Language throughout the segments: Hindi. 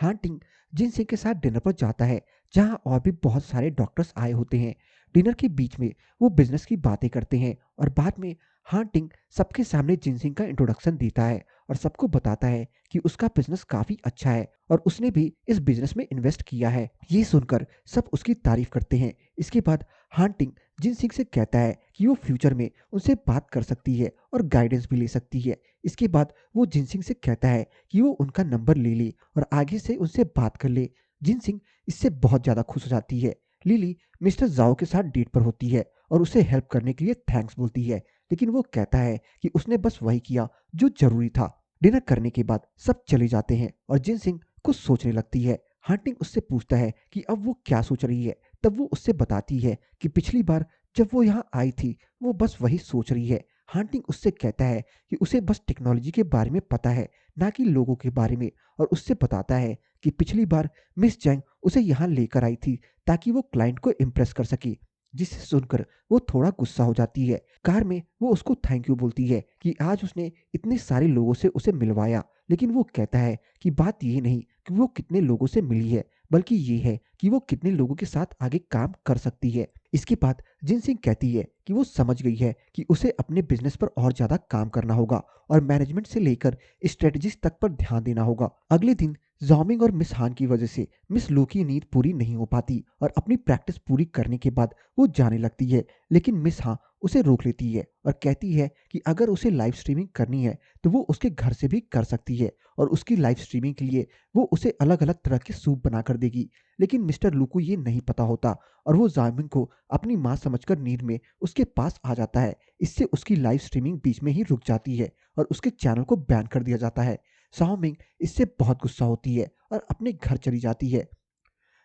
हांटिंग जिनसिंग के साथ डिनर पर जाता है, जहां और भी बहुत सारे डॉक्टर्स आए होते हैं। डिनर के बीच में वो बिजनेस की बातें करते हैं और बाद में हांटिंग सबके सामने जिनसिंग का इंट्रोडक्शन देता है और सबको बताता है कि उसका बिजनेस काफी अच्छा है और उसने भी इस बिजनेस में इन्वेस्ट किया है। ये सुनकर सब उसकी तारीफ करते हैं। इसके बाद हांटिंग जिनसिंग से कहता है कि वो फ्यूचर में उनसे बात कर सकती है और गाइडेंस भी ले सकती है। इसके बाद वो जिनसिंग से कहता है कि वो उनका नंबर ले ले और आगे से उनसे बात कर ले। जिनसिंग इससे बहुत ज़्यादा खुश हो जाती है। लिली मिस्टर जाओ के साथ डेट पर होती है और उसे हेल्प करने के लिए थैंक्स बोलती है, लेकिन वो कहता है कि उसने बस वही किया जो जरूरी था। डिनर करने के बाद सब चले जाते हैं और जिनसिंग कुछ सोचने लगती है। हंटिंग उससे पूछता है कि अब वो क्या सोच रही है। तब वो उससे बताती है कि पिछली बार जब वो यहाँ आई थी वो बस वही सोच रही है। हंटिंग उससे कहता है कि उसे बस टेक्नोलॉजी के बारे में पता है, ना कि लोगों के बारे में, और उससे बताता है कि पिछली बार मिस जैंग उसे यहाँ लेकर आई थी ताकि वो क्लाइंट को इम्प्रेस कर सके। जिसे सुनकर वो थोड़ा गुस्सा हो जाती है। कार में वो उसको थैंक यू बोलती है कि आज उसने इतने सारे लोगों से उसे मिलवाया, लेकिन वो कहता है कि बात ये नहीं कि वो कितने लोगों से मिली है, बल्कि ये है कि वो कितने लोगों के साथ आगे काम कर सकती है। इसके बाद जिनसिंग कहती है कि वो समझ गई है कि उसे अपने बिजनेस पर और ज्यादा काम करना होगा और मैनेजमेंट से लेकर स्ट्रेटजिस्ट तक पर ध्यान देना होगा। अगले दिन जॉमिंग और मिस हान की वजह से मिस लू की नींद पूरी नहीं हो पाती और अपनी प्रैक्टिस पूरी करने के बाद वो जाने लगती है, लेकिन मिस हां उसे रोक लेती है और कहती है कि अगर उसे लाइव स्ट्रीमिंग करनी है तो वो उसके घर से भी कर सकती है और उसकी लाइव स्ट्रीमिंग के लिए वो उसे अलग अलग तरह के सूप बना कर देगी। लेकिन मिस्टर लू को ये नहीं पता होता और वो जामिंग को अपनी माँ समझकर नींद में उसके पास आ जाता है। इससे उसकी लाइव स्ट्रीमिंग बीच में ही रुक जाती है और उसके चैनल को बैन कर दिया जाता है। साओमिंग इससे बहुत गुस्सा होती है और अपने घर चली जाती है।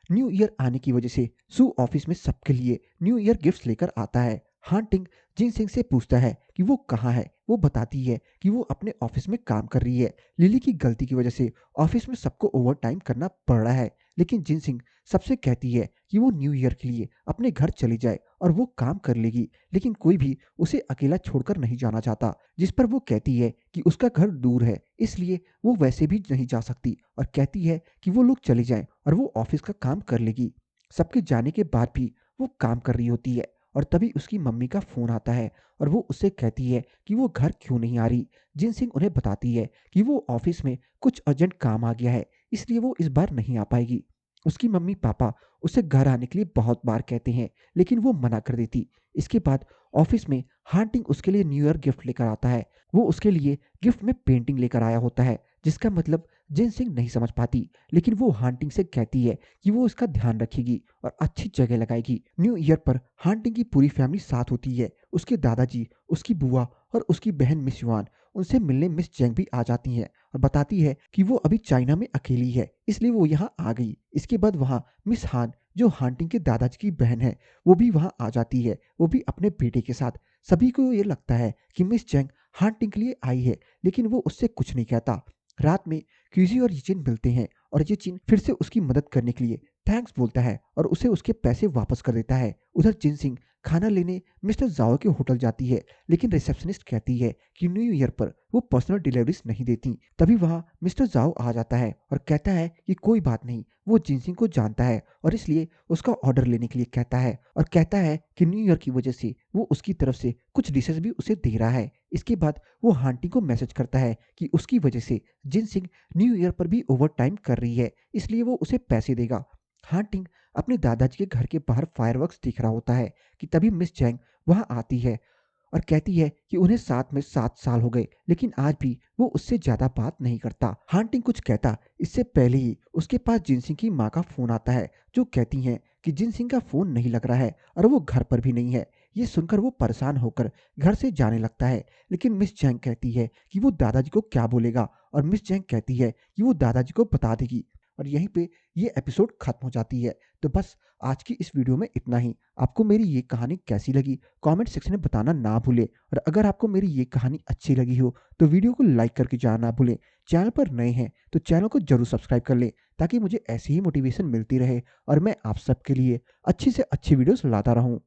न्यू ईयर आने की वजह से सू ऑफिस में सबके लिए न्यू ईयर गिफ्ट्स लेकर आता है। हांटिंग जिन सिंह से पूछता है कि वो कहाँ है। वो बताती है कि वो अपने ऑफिस में काम कर रही है। लिली की गलती की वजह से ऑफिस में सबको ओवर टाइम करना पड़ रहा है, लेकिन जिन सिंह सबसे कहती है कि वो न्यू ईयर के लिए अपने घर चली जाए और वो काम कर लेगी, लेकिन कोई भी उसे अकेला छोड़कर नहीं जाना चाहता। जिस पर वो कहती है कि उसका घर दूर है, इसलिए वो वैसे भी नहीं जा सकती और कहती है कि वो लोग चले जाएं और वो ऑफिस का काम कर लेगी। सबके जाने के बाद भी वो काम कर रही होती है और तभी उसकी मम्मी का फोन आता है और वो उससे कहती है कि वो घर क्यों नहीं आ रही। जिन सिंह उन्हें बताती है कि वो ऑफिस में कुछ अर्जेंट काम आ गया है, इसलिए वो इस बार नहीं आ पाएगी। उसकी मम्मी पापा उसे घर आने के लिए बहुत बार कहते हैं, लेकिन वो मना कर देती। इसके बाद ऑफिस में हांटिंग उसके लिए न्यू ईयर गिफ्ट लेकर आता है। वो उसके लिए गिफ्ट में पेंटिंग लेकर आया होता है, जिसका मतलब जिन सिंह नहीं समझ पाती, लेकिन वो हांटिंग से कहती है कि वो इसका ध्यान रखेगी और अच्छी जगह लगाएगी। न्यू ईयर पर हांटिंग की पूरी फैमिली साथ होती है। उसके दादाजी, उसकी बुआ और उसकी बहन मिस युआन उनसे मिलने मिस जेंग भी आ जाती हैं और बताती है कि वो अभी चाइना में अकेली है, इसलिए वो यहाँ आ गई। इसके बाद वहाँ मिस हान, जो हांटिंग के दादाजी की बहन है, वो भी वहाँ आ जाती है, वो भी अपने बेटे के साथ। सभी को ये लगता है कि मिस जेंग हांटिंग के लिए आई है, लेकिन वो उससे कुछ नहीं कहता। रात में क्यूजी और यिचिन मिलते हैं और यिचिन फिर से उसकी मदद करने के लिए थैंक्स बोलता है और उसे उसके पैसे वापस कर देता है। उधर जिनसिंग खाना लेने मिस्टर जाओ के होटल जाती है, लेकिन रिसेप्शनिस्ट कहती है कि न्यू ईयर पर वो पर्सनल डिलीवरीज नहीं देती। तभी वहाँ मिस्टर जाओ आ जाता है और कहता है कि कोई बात नहीं, वो जिनसिंग को जानता है और इसलिए उसका ऑर्डर लेने के लिए कहता है और कहता है कि न्यू ईयर की वजह से वो उसकी तरफ से कुछ डिशेस भी उसे दे रहा है। इसके बाद वो हांटी को मैसेज करता है कि उसकी वजह से जिनसिंग न्यू ईयर पर भी ओवर टाइम कर रही है, इसलिए वो उसे पैसे देगा। हांटिंग अपने दादाजी के घर के बाहर फायरवर्क्स देख रहा होता है कि तभी मिस चैंग वहां आती है और कहती है कि उन्हें साथ में 7 साल हो गए, लेकिन आज भी वो उससे ज्यादा बात नहीं करता। हांटिंग कुछ कहता इससे पहले ही उसके पास जिनसिंग की माँ का फोन आता है, जो कहती हैं कि जिनसिंग का फोन नहीं लग रहा है और वो घर पर भी नहीं है। ये सुनकर वो परेशान होकर घर से जाने लगता है, लेकिन मिस जैंग कहती है कि वो दादाजी को क्या बोलेगा और मिस जैंग कहती है कि वो दादाजी को बता देगी। और यहीं पे ये एपिसोड खत्म हो जाती है। तो बस आज की इस वीडियो में इतना ही। आपको मेरी ये कहानी कैसी लगी कमेंट सेक्शन में बताना ना भूलें, और अगर आपको मेरी ये कहानी अच्छी लगी हो तो वीडियो को लाइक करके जाना ना भूलें। चैनल पर नए हैं तो चैनल को जरूर सब्सक्राइब कर लें, ताकि मुझे ऐसी ही मोटिवेशन मिलती रहे और मैं आप सबके लिए अच्छी से अच्छी वीडियोस लाता रहूं।